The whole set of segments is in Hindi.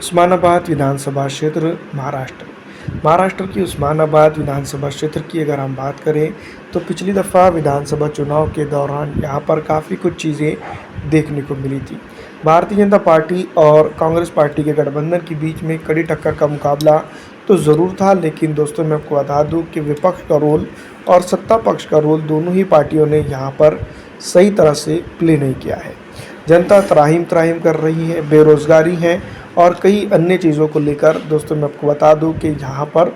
उस्मानाबाद विधानसभा क्षेत्र महाराष्ट्र की उस्मानाबाद विधानसभा क्षेत्र की अगर हम बात करें तो पिछली दफ़ा विधानसभा चुनाव के दौरान यहाँ पर काफ़ी कुछ चीज़ें देखने को मिली थी। भारतीय जनता पार्टी और कांग्रेस पार्टी के गठबंधन के बीच में कड़ी टक्कर का मुकाबला तो ज़रूर था, लेकिन दोस्तों मैं आपको बता दूं कि विपक्ष का रोल और सत्ता पक्ष का रोल दोनों ही पार्टियों ने यहाँ पर सही तरह से प्ले नहीं किया है। जनता त्राहिम त्राहिम कर रही है, बेरोज़गारी है और कई अन्य चीज़ों को लेकर दोस्तों मैं आपको बता दूं कि यहाँ पर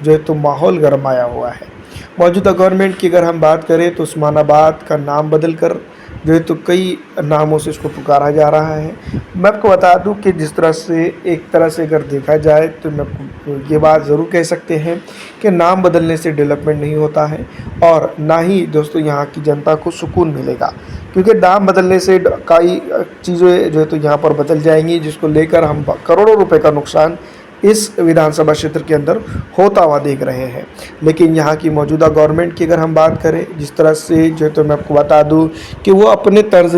जो है तो माहौल गरमाया हुआ है। मौजूदा गवर्नमेंट की अगर हम बात करें तो उस्मानाबाद का नाम बदल कर जो है तो कई नामों से इसको पुकारा जा रहा है। मैं आपको बता दूं कि जिस तरह से एक तरह से अगर देखा जाए तो मैं आपको ये बात ज़रूर कह सकते हैं कि नाम बदलने से डेवलपमेंट नहीं होता है और ना ही दोस्तों यहाँ की जनता को सुकून मिलेगा, क्योंकि नाम बदलने से कई चीज़ें जो है तो यहाँ पर बदल जाएंगी, जिसको लेकर हम करोड़ों रुपए का नुकसान इस विधानसभा क्षेत्र के अंदर होता हुआ देख रहे हैं। लेकिन यहाँ की मौजूदा गवर्नमेंट की अगर हम बात करें, जिस तरह से जो है तो मैं आपको बता दूँ कि वो अपने तर्ज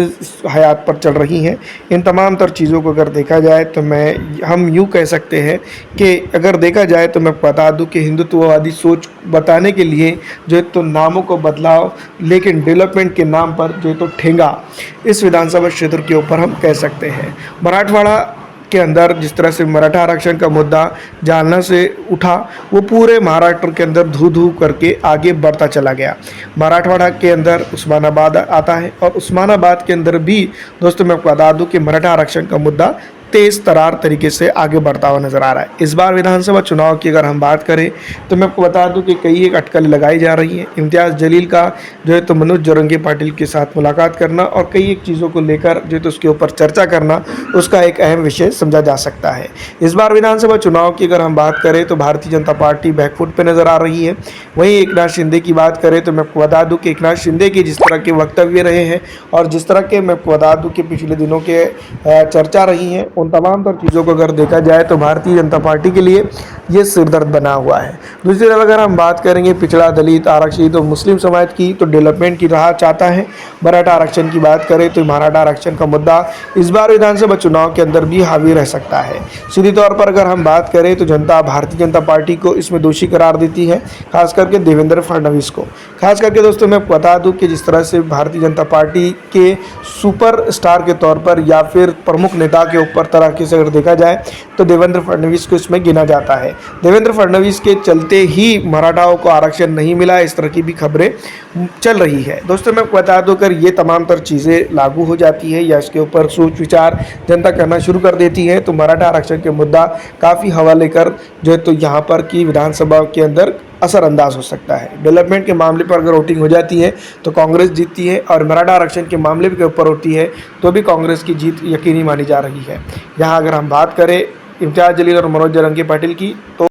हयात पर चल रही हैं, इन तमाम तर चीज़ों को अगर देखा जाए तो हम यूँ कह सकते हैं कि अगर देखा जाए तो मैं बता दूँ कि हिंदुत्ववादी सोच बताने के लिए जो है तो नामों को बदलाव, लेकिन डेवलपमेंट के नाम पर जो है तो ठेंगा इस विधानसभा क्षेत्र के ऊपर हम कह सकते हैं। मराठवाड़ा के अंदर जिस तरह से मराठा आरक्षण का मुद्दा जालना से उठा, वो पूरे महाराष्ट्र के अंदर धू धू करके आगे बढ़ता चला गया। मराठवाड़ा के अंदर उस्मानाबाद आता है और उस्मानाबाद के अंदर भी दोस्तों मैं आपको बता दूं कि मराठा आरक्षण का मुद्दा तेज़ तरार तरीके से आगे बढ़ता हुआ नजर आ रहा है। इस बार विधानसभा चुनाव की अगर हम बात करें तो मैं आपको बता दूं कि कई एक अटकलें लगाई जा रही हैं। इम्तियाज़ जलील का जो है तो मनोज जोरंगी पाटिल के साथ मुलाकात करना और कई एक चीज़ों को लेकर जो है तो उसके ऊपर चर्चा करना, उसका एक अहम विषय समझा जा सकता है। इस बार विधानसभा चुनाव की अगर हम बात करें तो भारतीय जनता पार्टी बैकफुट पर नज़र आ रही है। वहीं एकनाथ शिंदे की बात करें तो मैं आपको बता दूँ कि एकनाथ शिंदे के जिस तरह के वक्तव्य रहे हैं और जिस तरह के मैं आपको बता दूँ कि पिछले दिनों के चर्चा रही हैं, उन तमाम तर चीज़ों को अगर देखा जाए तो भारतीय जनता पार्टी के लिए ये सिरदर्द बना हुआ है। दूसरी तरफ अगर हम बात करेंगे पिछड़ा, दलित, आरक्षित और मुस्लिम समाज की, तो डेवलपमेंट की राह चाहता है। मराठा आरक्षण की बात करें तो मराठा आरक्षण का मुद्दा इस बार विधानसभा चुनाव के अंदर भी हावी रह सकता है। सीधी तौर पर अगर हम बात करें तो जनता भारतीय जनता पार्टी को इसमें दोषी करार देती है, खास करके देवेंद्र फडणवीस को। खास करके दोस्तों मैं बता दूं कि जिस तरह से भारतीय जनता पार्टी के सुपर स्टार के तौर पर या फिर प्रमुख नेता के ऊपर तरह से अगर देखा जाए तो देवेंद्र फडणवीस को इसमें गिना जाता है। देवेंद्र फडणवीस के चलते ही मराठाओं को आरक्षण नहीं मिला, इस तरह की भी खबरें चल रही है। दोस्तों मैं बता दूं अगर ये तमाम तर चीज़ें लागू हो जाती है या इसके ऊपर सोच विचार जनता करना शुरू कर देती है तो मराठा आरक्षण के मुद्दा काफ़ी हवा लेकर जो है तो यहाँ पर की विधानसभा के अंदर असरअंदाज हो सकता है। डेवलपमेंट के मामले पर अगर वोटिंग हो जाती है तो कांग्रेस जीतती है और मराठा आरक्षण के मामले के ऊपर होती है तो भी कांग्रेस की जीत यकीनी मानी जा रही है। यहाँ अगर हम बात करें इम्तियाज़ जलील और मनोज जोरंगी पाटिल की तो